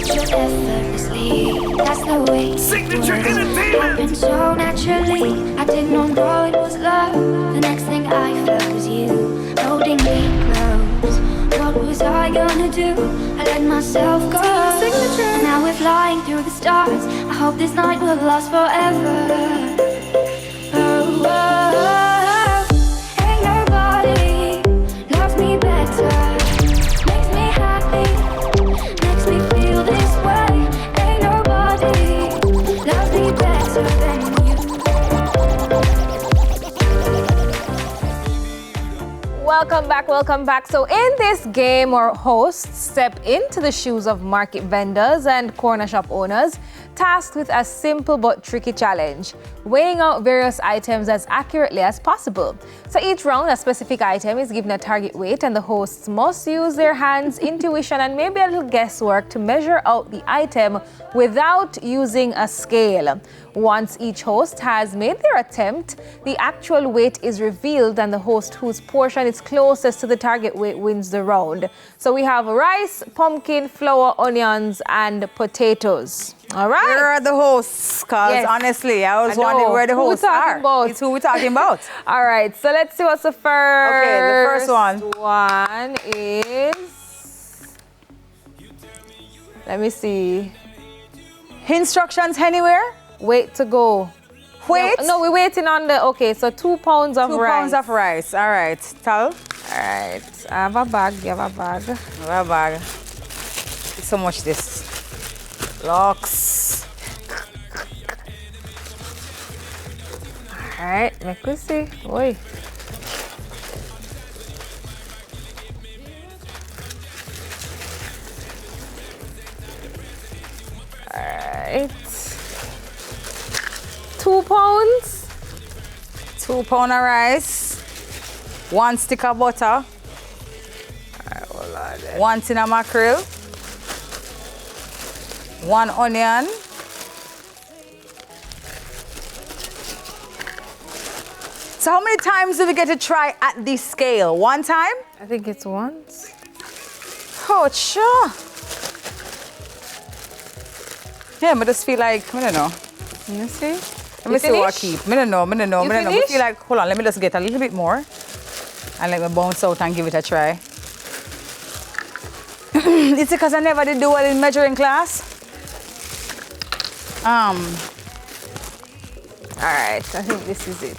natural effortlessly. That's the way Signature it entertainment. happened so naturally. I did not know it was love. The next thing I felt was you holding me close. What was I gonna do? I let myself go. Now we're flying through the stars. I hope this night will last forever. Oh, oh, oh. Ain't nobody loves me better. Makes me happy, makes me feel this way. Ain't nobody loves me better than you. Welcome back. So in this game, our hosts step into the shoes of market vendors and corner shop owners, tasked with a simple but tricky challenge, weighing out various items as accurately as possible. So each round, a specific item is given a target weight, and the hosts must use their hands, intuition, and maybe a little guesswork to measure out the item without using a scale. Once each host has made their attempt, the actual weight is revealed, and the host whose portion is closest to the target weight wins the round. So we have rice, pumpkin, flour, onions, and potatoes. All right. Where are the hosts? Because Yes. honestly, I was wondering where the Who we hosts talking are. about? It's who we're talking about. All right, so let's see what's the first. Okay, the first one. One is. Let me see. Instructions anywhere? Wait to go. Wait. No, we're waiting on the. Okay, so 2 pounds of 2 rice. pounds of rice. All right. Tell. All right, I have a bag. You have a bag. Bye bag. So much this. Locks. All right, make we see. Oi. All right. 2 pounds. 2 pounds of rice. 1 stick of butter. All right, hold on there. 1 tin of mackerel. 1 onion. So how many times do we get to try at this scale? 1 time? I think it's once. Oh, sure. Yeah, but I just feel like, I don't know. You see? Let me see what I keep. I don't know. You I finish? feel like, hold on, let me just get a little bit more. And let me bounce out and give it a try. It's because I never did do well in measuring class. All right, I think this is it.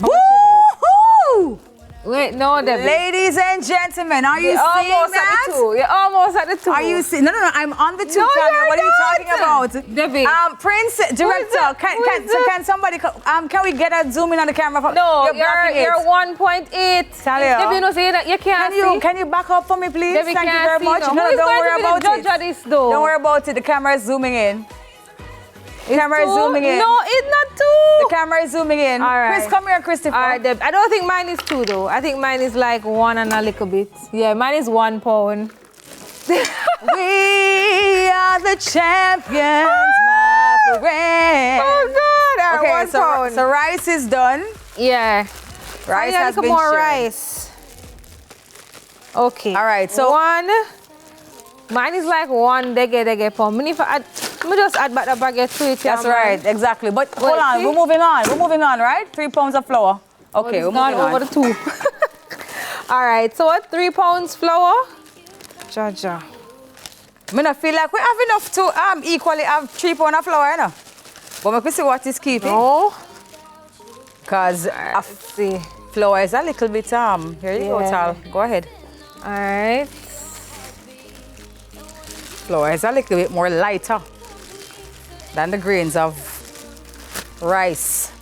Woohoo! Wait, no, Debbie. Ladies and gentlemen, are you You're seeing almost that? at the 2. You're almost at the 2. Are you seeing? No, I'm on the 2. No, Tanya. you're What are you talking not. about? Debbie. Prince, director, can somebody, can we get a zoom in on the camera? No, blocking you're it. 1.8. Talia. Debbie, no, say that you can't see. Can you back up for me, please? Debbie Thank you can't very see, much. no. No, Who is don't going worry to be the about judge it. of this, though? Don't worry about it. The camera is zooming in. The camera is 2? zooming in. No, it's not 2. The camera is zooming in. All right. Chris, come here, Christopher. All right, Deb. I don't think mine is 2, though. I think mine is like 1 and a little bit. Yeah, mine is 1 pound. We are the champions, my friend. Oh, God. All right, 1 pound. So rice is done. Yeah. Rice I has need been more shared. rice. Okay. All right, so 1. Mine is like 1 dege pound. Me just add back the baguette to it. that's right, exactly. But hold Wait, on, see? we're moving on, right? 3 pounds of flour. Okay, we're Not moving over on. the 2. All right. So what? 3 pounds flour. Jaja. I don't feel like we have enough to equally have 3 pounds of flour, you know? But we can see what is keeping. No. Because Let's see. flour is a little bit, here you go, Yeah. Tal. Go ahead. All right. Flour is a little bit more lighter than the grains of rice.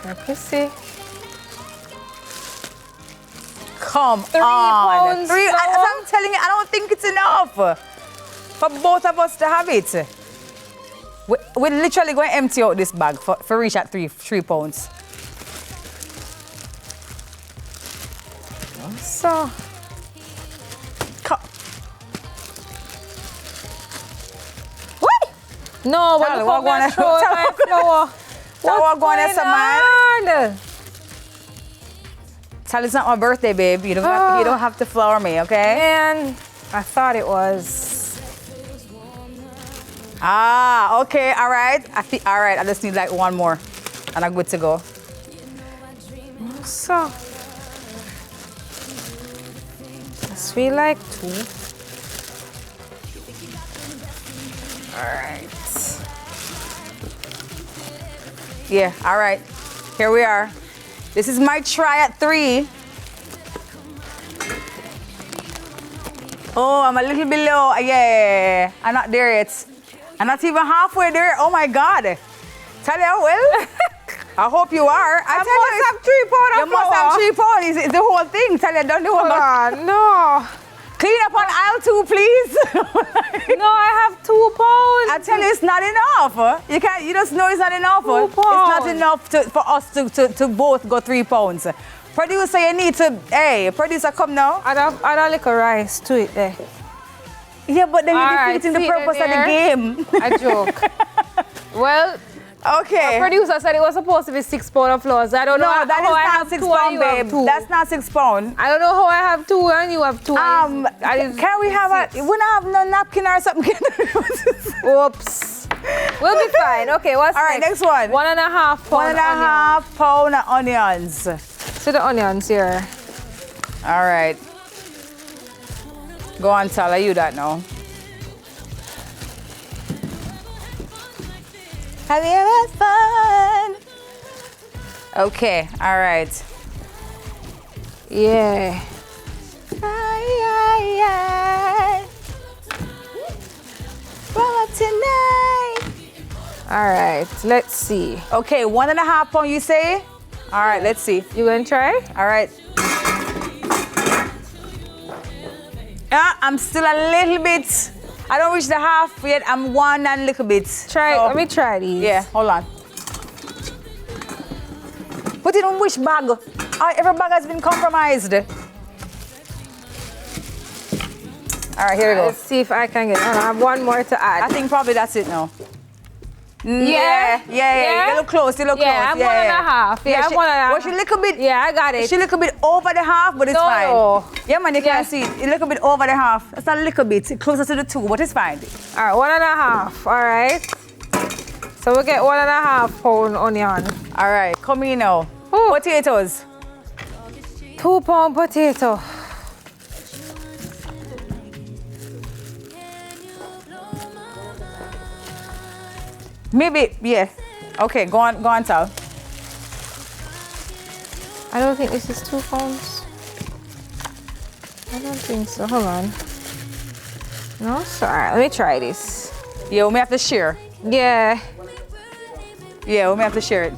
Let me see. Come 3 on. pounds 3, flour? as I'm telling you, I don't think it's enough for both of us to have it. We're literally going to empty out this bag for reach at 3 pounds. So. What? No, but Tell look what how me gonna- throw tell my what flour. tell what gonna What's say, man? going on? Tell it's not my birthday, babe. You don't have to flower me, okay? Man, I thought it was. Ah, okay, all right. All right, I just need like one more, and I'm good to go. So, I feel like 2. All right. Yeah, all right. Here we are. This is my try at 3. Oh, I'm a little below. Yeah, I'm not there yet. I'm not even halfway there. Oh my God. Tell you, well, I hope you are. I must have 3 pounds of You must have 3 pounds. It's the whole thing. Tell you, don't do Hold on, no. Clean up on aisle 2, please. No, I have 2 pounds. I tell you, it's not enough. You can't. You just know it's not enough. 2 It's not pounds. enough for us to both go 3 pounds. Producer, you need to. Hey, producer, come now. Add a little rice to it there. Yeah, but then All you're right, defeating the see purpose of the there? game. A joke. Well, Okay. producer said it was supposed to be 6 pounds of flour. So I don't know No, how that I is have not 6 2 and pounds, you have babe. 2. That's not 6 pounds. I don't know how I have 2 and you have 2. Can we have we don't have no napkin or something? Oops. We'll be fine. Okay, what's All right, next one. 1.5 pound 1.5 pound of onions. See the onions here. All right. Go on, Tala, you that now. Have you had fun? Okay, all right. Yeah. Roll up tonight. All right, let's see. Okay, 1.5 pound, you say? All right, let's see. You gonna try? All right. I'm still a little bit. I don't reach the half yet. I'm 1 and a little bit. Try. So, Let me try these. Yeah, hold on. Put it in which bag? Every bag has been compromised. All right, here we go. Let's see if I can get. I have one more to add. I think probably that's it now. Yeah? You look close. You look close. Yeah, I'm 1.5. Yeah, I'm 1.5. Well, she little bit. Yeah, I got it. She little bit over the half, but it's No. fine. Yeah, man, you Yeah. can see it. A little bit over the half. It's a little bit closer to the 2, but it's fine. All right, 1.5. All right. So we get 1.5 pound onion. All right, come in now. Ooh. Potatoes. 2 pound potato. Maybe, yeah. Okay, go on, Tal. I don't think this is 2 pounds. I don't think so. Hold on. No, sorry. Let me try this. Yeah, we may have to share. Yeah. Yeah, we may have to share it.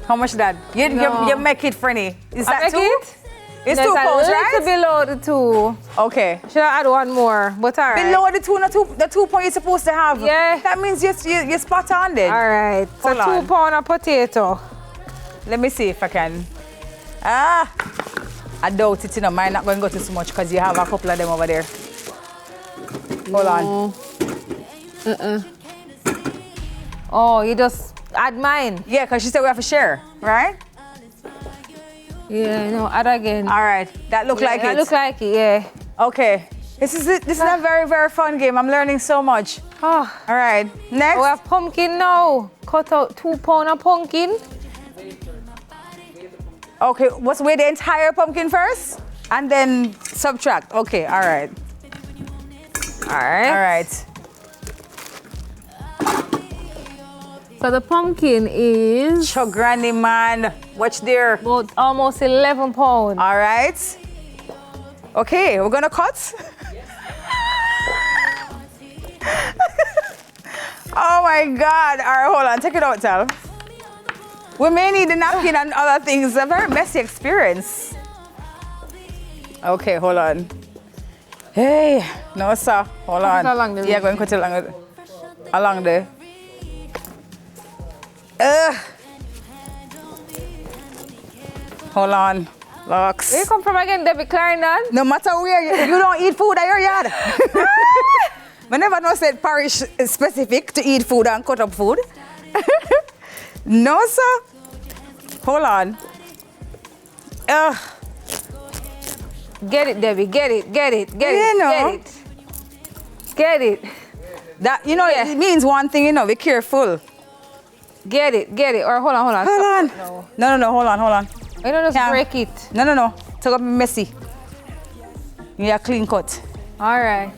How much that? You make it funny. Is that I 2? make it? It's There's 2 pounds, a right? little below the 2. Okay. Should I add one more? But all right. Below the 2, the 2 pound you're supposed to have. Yeah. That means you're spot on then. All right. So Hold on. 2 pound of potato. Let me see if I can. I doubt it, you know. Mine not going to go to too much because you have a couple of them over there. Hold on. Oh, you just add mine. Yeah, because she said we have to share, right? Yeah, no, add again. All right. That look like That it. look like it, yeah. Okay. This is a very, very fun game. I'm learning so much. Oh, All right. Next. we have pumpkin now. Cut out 2 pound of pumpkin. Okay, what's weigh the entire pumpkin first? And then subtract. Okay, all right. All right. All right. So the pumpkin is Cho granny man. Watch there. about almost 11 pound. All right. Okay, we're gonna cut. Oh my God. All right, hold on. Take it out, Tal. We may need a napkin and other things. A very messy experience. Okay, hold on. Hey, no, sir. Hold on. it along the Yeah, go and cut it along the. Hold on. Locks. Where you come from again, David Clarendon? No matter where you don't eat food at your yard. I never know said parish is specific to eat food and cut up food. No, sir. Hold on. Ugh. Get it, Debbie. Get it. You know. Get it. That, you know, it means one thing, you know, be careful. Get it. Or hold on. Hold on. No, hold on. I don't just Yeah. break it. No. It's gonna be messy. Yeah, clean cut. All right.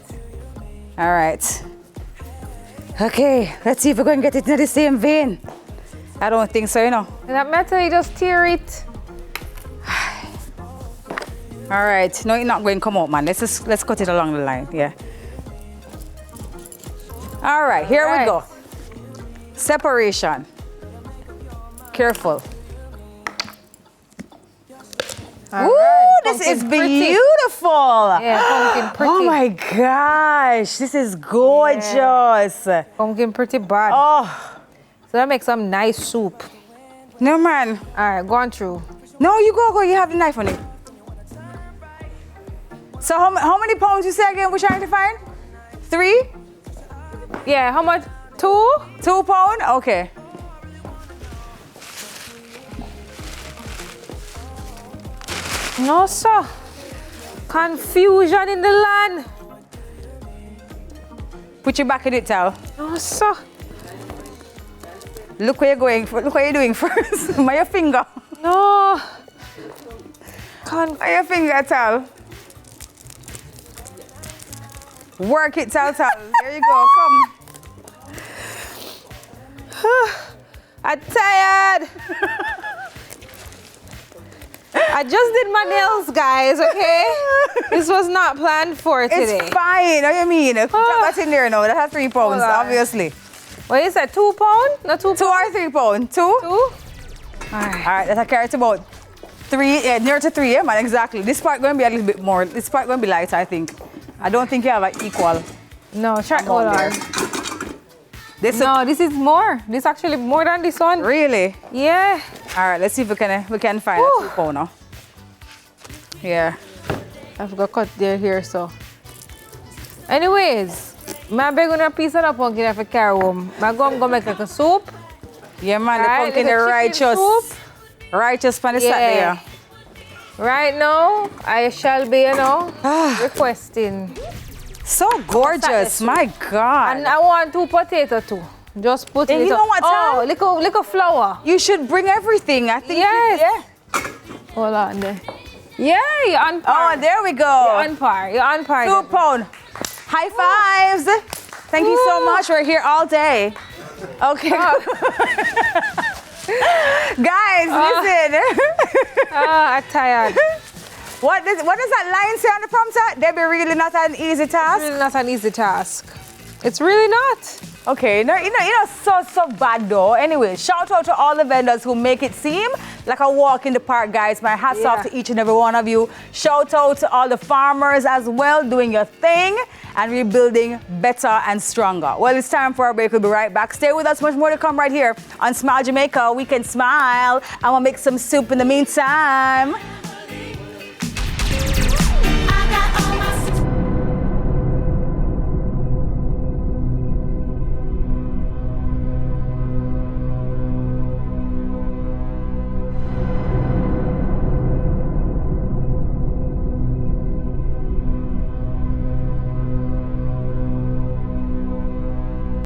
Okay, let's see if we're going to get it in the same vein. I don't think so, you know. And that matter, you just tear it. All right, no, it's not going to come out, man. Let's cut it along the line, yeah. All right, here we go. Separation. Careful. All Ooh, right. this Pumpkin is pretty. beautiful. Yeah, pumpkin pretty. Oh my gosh, this is gorgeous. Pumpkin pretty bad. Oh, So that makes some nice soup. no, man. All right, go on through. No, you go. You have the knife on it. So how many pounds you say again we're trying to find? 3? Yeah, how much? 2? 2 pounds? Okay. No, sir. Confusion in the land. Put your back in it, Tal. No, sir. Look where you're going. Look what you're doing first. My your finger. No. My your finger, Tal. Work it, Tal. There you go. Come. I'm tired. I just did my nails, guys, okay? This was not planned for today. It's fine. What do you mean? Drop that in there now. That has 3 pounds, Hold on. obviously. What is that, 2 pounds? No, 2 2 pounds? or 3 pounds? 2? 2? All right. All right, that's a carrot about 3, near to 3, yeah, man, exactly. This part going to be a little bit more. This part going to be light, I think. I don't think you have an equal. No, try, hold amount on. there. No, this is more. This is actually more than this one. Really? Yeah. All right, let's see if we can find Whew. a 2 pound now. Yeah. I've got cut there here, so. Anyways, my beg on a piece of the pumpkin if I carry home. My gum go make like a soup. Yeah, man, the Right, pumpkin little is chicken righteous. soup. Righteous pan is Yeah. there. Right now, I shall be, requesting. So gorgeous, my God. And I want 2 potatoes too. Just put And it you know what, Oh, Sam? little flour. You should bring everything, I think. Yes. Yeah. Hold on there. Yeah, you're on par. Oh, there we You're go. on par. You're on par. 2 pound. High fives. Thank you so Woo. much. We're here all day. Okay. Guys, listen. I'm tired. What does that line say on the prompter? They be really not an easy It's task. really not an easy task. It's really not. Okay, no, you know, so bad though. Anyway, shout out to all the vendors who make it seem like a walk in the park, guys. My hats off to each and every one of you. Shout out to all the farmers as well, doing your thing and rebuilding better and stronger. Well, it's time for our break. We'll be right back. Stay with us. Much more to come right here on Smile Jamaica. We can smile. I'm gonna make some soup in the meantime.